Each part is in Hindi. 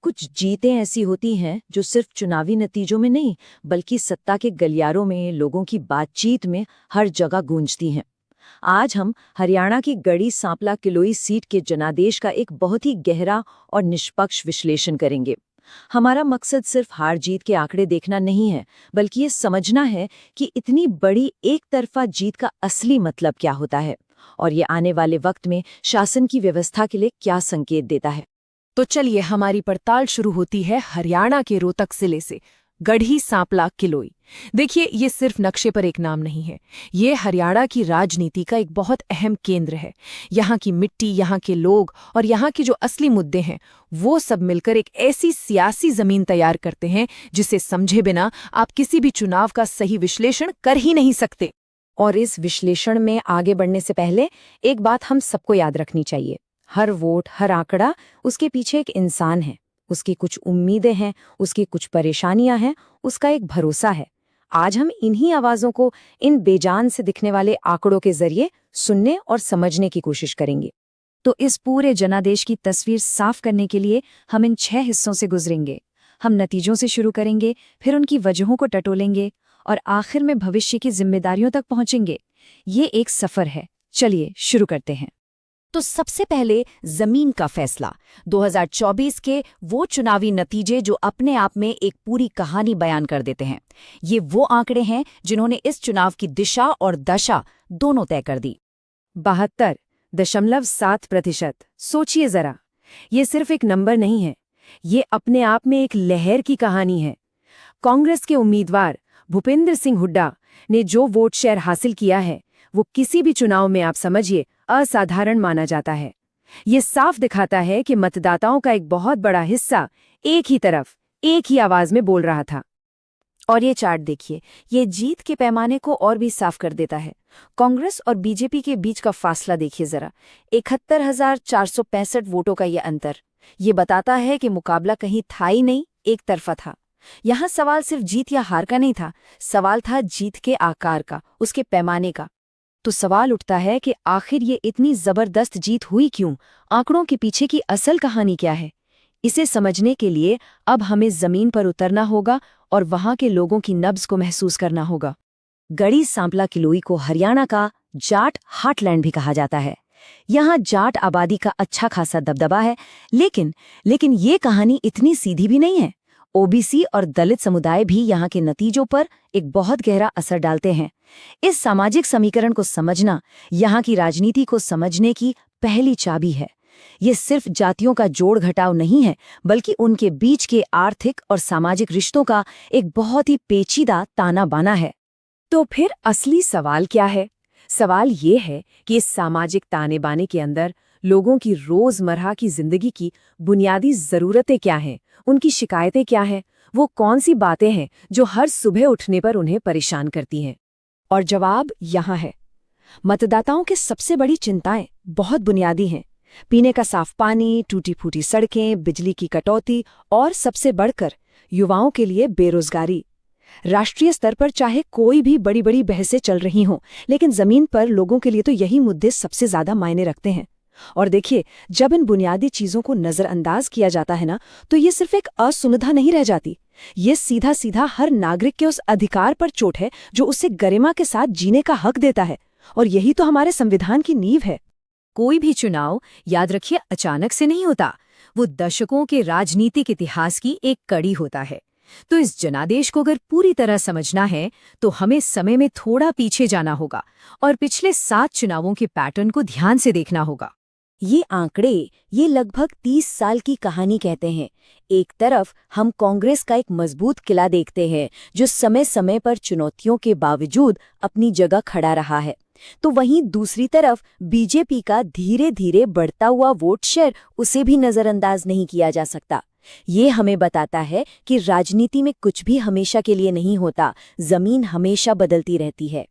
कुछ जीतें ऐसी होती हैं जो सिर्फ चुनावी नतीजों में नहीं बल्कि सत्ता के गलियारों में, लोगों की बातचीत में हर जगह गूंजती हैं। आज हम हरियाणा की गढ़ी सांपला किलोई सीट के जनादेश का एक बहुत ही गहरा और निष्पक्ष विश्लेषण करेंगे। हमारा मकसद सिर्फ हार जीत के आंकड़े देखना नहीं है, बल्कि ये समझना है कि इतनी बड़ी एक तरफा जीत का असली मतलब क्या होता है और ये आने वाले वक्त में शासन की व्यवस्था के लिए क्या संकेत देता है। तो चलिए, हमारी पड़ताल शुरू होती है हरियाणा के रोहतक जिले से, गढ़ी सांपला किलोई। देखिए, ये सिर्फ नक्शे पर एक नाम नहीं है, ये हरियाणा की राजनीति का एक बहुत अहम केंद्र है। यहाँ की मिट्टी, यहाँ के लोग और यहाँ के जो असली मुद्दे हैं, वो सब मिलकर एक ऐसी सियासी जमीन तैयार करते हैं जिसे समझे बिना आप किसी भी चुनाव का सही विश्लेषण कर ही नहीं सकते। और इस विश्लेषण में आगे बढ़ने से पहले एक बात हम सबको याद रखनी चाहिए। हर वोट, हर आंकड़ा, उसके पीछे एक इंसान है, उसकी कुछ उम्मीदें हैं, उसकी कुछ परेशानियां हैं, उसका एक भरोसा है। आज हम इन्हीं आवाजों को इन बेजान से दिखने वाले आंकड़ों के जरिए सुनने और समझने की कोशिश करेंगे। तो इस पूरे जनादेश की तस्वीर साफ करने के लिए हम इन 6 हिस्सों से गुजरेंगे। हम नतीजों से शुरू करेंगे, फिर उनकी वजहों को टटोलेंगे और आखिर में भविष्य की जिम्मेदारियों तक पहुंचेंगे। ये एक सफर है, चलिए शुरू करते हैं। तो सबसे पहले जमीन का फैसला, 2024 के वो चुनावी नतीजे जो अपने आप में एक पूरी कहानी बयान कर देते हैं। ये वो आंकड़े हैं जिन्होंने इस चुनाव की दिशा और दशा दोनों तय कर दी। 72.7%। सोचिए जरा, ये सिर्फ एक नंबर नहीं है, ये अपने आप में एक लहर की कहानी है। कांग्रेस के उम्मीदवार भूपेंद्र सिंह हुड्डा ने जो वोट शेयर हासिल किया है, वो किसी भी चुनाव में आप समझिए असाधारण माना जाता है। ये साफ दिखाता है कि मतदाताओं का एक बहुत बड़ा हिस्सा एक ही तरफ, एक ही आवाज में बोल रहा था। और ये चार्ट देखिए, ये जीत के पैमाने को और भी साफ कर देता है। कांग्रेस और बीजेपी के बीच का फासला देखिए जरा, 71,465 वोटों का ये अंतर। ये बताता है कि मुकाबला कहीं था ही नहीं, एक तरफा था। यहाँ सवाल सिर्फ जीत या हार का नहीं था, सवाल था जीत के आकार का, उसके पैमाने का। तो सवाल उठता है कि आखिर ये इतनी जबरदस्त जीत हुई क्यों? आंकड़ों के पीछे की असल कहानी क्या है? इसे समझने के लिए अब हमें जमीन पर उतरना होगा और वहां के लोगों की नब्ज को महसूस करना होगा। गढ़ी सांपला किलोई को हरियाणा का जाट हार्टलैंड भी कहा जाता है। यहाँ जाट आबादी का अच्छा खासा दबदबा है, लेकिन ये कहानी इतनी सीधी भी नहीं है। ओबीसी और दलित समुदाय भी यहाँ के नतीजों पर एक बहुत गहरा असर डालते हैं। इस सामाजिक समीकरण को समझना यहाँ की राजनीति को समझने की पहली चाबी है। ये सिर्फ जातियों का जोड़ घटाव नहीं है, बल्कि उनके बीच के आर्थिक और सामाजिक रिश्तों का एक बहुत ही पेचीदा ताना बाना है। तो फिर असली सवाल क्या है? सवाल ये है कि इस सामाजिक ताने बाने के अंदर लोगों की रोजमर्रा की जिंदगी की बुनियादी जरूरतें क्या हैं, उनकी शिकायतें क्या हैं, वो कौन सी बातें हैं जो हर सुबह उठने पर उन्हें परेशान करती हैं। और जवाब यहाँ है। मतदाताओं की सबसे बड़ी चिंताएं बहुत बुनियादी हैं। पीने का साफ पानी, टूटी फूटी सड़कें, बिजली की कटौती और सबसे बढ़कर युवाओं के लिए बेरोजगारी। राष्ट्रीय स्तर पर चाहे कोई भी बड़ी बड़ी बहसें चल रही हों, लेकिन जमीन पर लोगों के लिए तो यही मुद्दे सबसे ज्यादा मायने रखते हैं। और देखिए, जब इन बुनियादी चीजों को नजरअंदाज किया जाता है ना, तो ये सिर्फ एक असुविधा नहीं रह जाती। ये सीधा सीधा हर नागरिक के उस अधिकार पर चोट है जो उसे गरिमा के साथ जीने का हक देता है। और यही तो हमारे संविधान की नींव है। कोई भी चुनाव, याद रखिए, अचानक से नहीं होता। वो दशकों के राजनीतिक इतिहास की एक कड़ी होता है। तो इस जनादेश को अगर पूरी तरह समझना है तो हमें समय में थोड़ा पीछे जाना होगा और पिछले 7 चुनावों के पैटर्न को ध्यान से देखना होगा। ये आंकड़े ये लगभग 30 साल की कहानी कहते हैं। एक तरफ हम कांग्रेस का एक मजबूत किला देखते हैं जो समय समय पर चुनौतियों के बावजूद अपनी जगह खड़ा रहा है, तो वहीं दूसरी तरफ बीजेपी का धीरे धीरे बढ़ता हुआ वोट शेयर, उसे भी नजरअंदाज नहीं किया जा सकता। ये हमें बताता है कि राजनीति में कुछ भी हमेशा के लिए नहीं होता, जमीन हमेशा बदलती रहती है।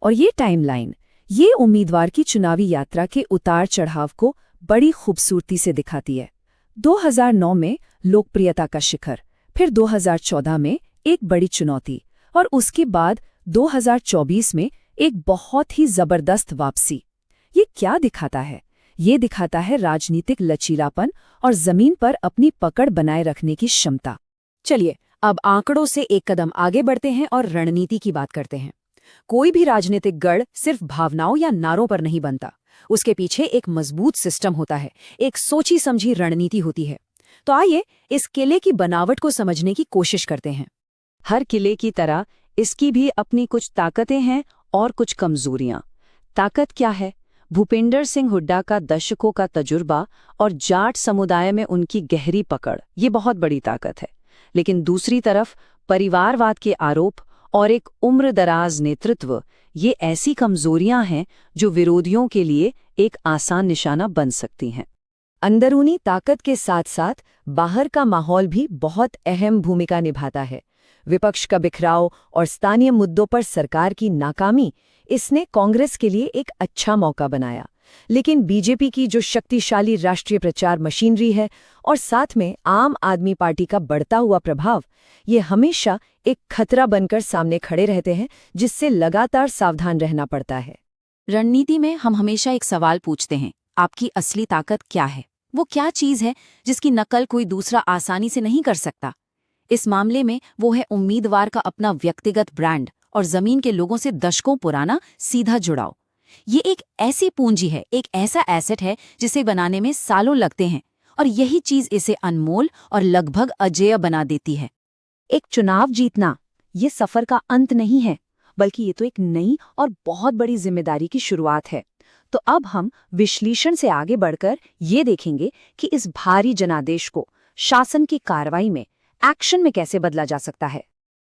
और ये टाइमलाइन, ये उम्मीदवार की चुनावी यात्रा के उतार चढ़ाव को बड़ी खूबसूरती से दिखाती है। 2009 में लोकप्रियता का शिखर, फिर 2014 में एक बड़ी चुनौती और उसके बाद 2024 में एक बहुत ही जबरदस्त वापसी। ये क्या दिखाता है? ये दिखाता है राजनीतिक लचीलापन और जमीन पर अपनी पकड़ बनाए रखने की क्षमता। चलिए अब आंकड़ों से एक कदम आगे बढ़ते हैं और रणनीति की बात करते हैं। कोई भी राजनीतिक गढ़ सिर्फ भावनाओं या नारों पर नहीं बनता, उसके पीछे एक मजबूत सिस्टम होता है, एक सोची समझी रणनीति होती है। तो आइए इस किले की बनावट को समझने की कोशिश करते हैं। हर किले की तरह इसकी भी अपनी कुछ ताकतें हैं और कुछ कमजोरियां। ताकत क्या है? भूपेंद्र सिंह हुड्डा का दशकों का तजुर्बा और जाट समुदाय में उनकी गहरी पकड़, ये बहुत बड़ी ताकत है। लेकिन दूसरी तरफ परिवारवाद के आरोप और एक उम्रदराज नेतृत्व, ये ऐसी कमजोरियां हैं जो विरोधियों के लिए एक आसान निशाना बन सकती हैं। अंदरूनी ताकत के साथ साथ बाहर का माहौल भी बहुत अहम भूमिका निभाता है। विपक्ष का बिखराव और स्थानीय मुद्दों पर सरकार की नाकामी, इसने कांग्रेस के लिए एक अच्छा मौका बनाया। लेकिन बीजेपी की जो शक्तिशाली राष्ट्रीय प्रचार मशीनरी है और साथ में आम आदमी पार्टी का बढ़ता हुआ प्रभाव, ये हमेशा एक खतरा बनकर सामने खड़े रहते हैं, जिससे लगातार सावधान रहना पड़ता है। रणनीति में हम हमेशा एक सवाल पूछते हैं, आपकी असली ताकत क्या है? वो क्या चीज है जिसकी नकल कोई दूसरा आसानी से नहीं कर सकता? इस मामले में वो है उम्मीदवार का अपना व्यक्तिगत ब्रांड और जमीन के लोगों से दशकों पुराना सीधा जुड़ाव। ये एक ऐसी पूंजी है, एक ऐसा एसेट है जिसे बनाने में सालों लगते हैं, और यही चीज इसे अनमोल और लगभग अजेय बना देती है। एक चुनाव जीतना ये सफर का अंत नहीं है, बल्कि ये तो एक नई और बहुत बड़ी जिम्मेदारी की शुरुआत है। तो अब हम विश्लेषण से आगे बढ़कर ये देखेंगे कि इस भारी जनादेश को शासन की कार्रवाई में, एक्शन में कैसे बदला जा सकता है।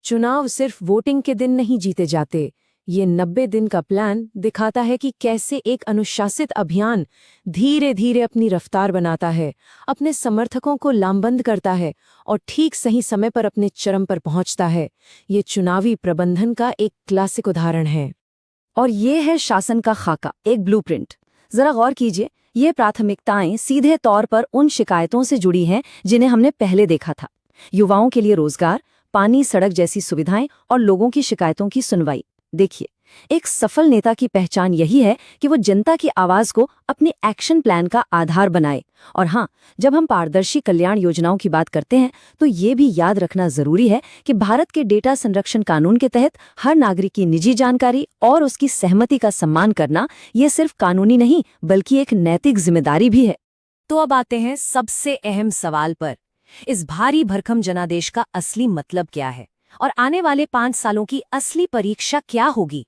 चुनाव सिर्फ वोटिंग के दिन नहीं जीते जाते। ये 90 दिन का प्लान दिखाता है कि कैसे एक अनुशासित अभियान धीरे धीरे अपनी रफ्तार बनाता है, अपने समर्थकों को लामबंद करता है और ठीक सही समय पर अपने चरम पर पहुंचता है। ये चुनावी प्रबंधन का एक क्लासिक उदाहरण है। और ये है शासन का खाका, एक ब्लूप्रिंट। जरा गौर कीजिए, ये प्राथमिकताएं सीधे तौर पर उन शिकायतों से जुड़ी हैं जिन्हें हमने पहले देखा था। युवाओं के लिए रोजगार, पानी, सड़क जैसी सुविधाएं और लोगों की शिकायतों की सुनवाई। देखिए, एक सफल नेता की पहचान यही है कि वो जनता की आवाज को अपने एक्शन प्लान का आधार बनाए। और हाँ, जब हम पारदर्शी कल्याण योजनाओं की बात करते हैं तो ये भी याद रखना जरूरी है कि भारत के डेटा संरक्षण कानून के तहत हर नागरिक की निजी जानकारी और उसकी सहमति का सम्मान करना, ये सिर्फ कानूनी नहीं बल्कि एक नैतिक जिम्मेदारी भी है। तो अब आते हैं सबसे अहम सवाल पर। इस भारी भरकम जनादेश का असली मतलब क्या है और आने वाले 5 सालों की असली परीक्षा क्या होगी?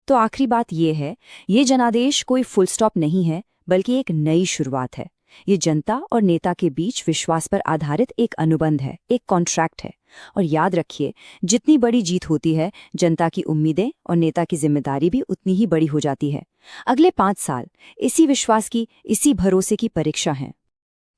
तो आखिरी बात ये है, ये जनादेश कोई फुल स्टॉप नहीं है बल्कि एक नई शुरुआत है। ये जनता और नेता के बीच विश्वास पर आधारित एक अनुबंध है, एक कॉन्ट्रैक्ट है। और याद रखिए, जितनी बड़ी जीत होती है, जनता की उम्मीदें और नेता की जिम्मेदारी भी उतनी ही बड़ी हो जाती है। अगले 5 साल इसी विश्वास की, इसी भरोसे की परीक्षा हैं।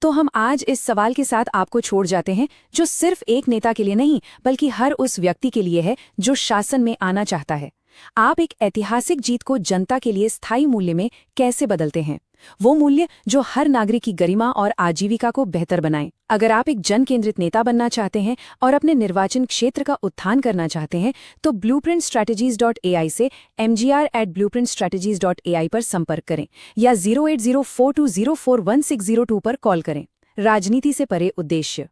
तो हम आज इस सवाल के साथ आपको छोड़ जाते हैं, जो सिर्फ एक नेता के लिए नहीं बल्कि हर उस व्यक्ति के लिए है जो शासन में आना चाहता है। आप एक ऐतिहासिक जीत को जनता के लिए स्थायी मूल्य में कैसे बदलते हैं? वो मूल्य जो हर नागरिक की गरिमा और आजीविका को बेहतर बनाएं। अगर आप एक जन केंद्रित नेता बनना चाहते हैं और अपने निर्वाचन क्षेत्र का उत्थान करना चाहते हैं तो blueprintstrategies.ai से mgr@blueprintstrategies.ai पर संपर्क करें या 08042041602 पर कॉल करें। राजनीति से परे उद्देश्य।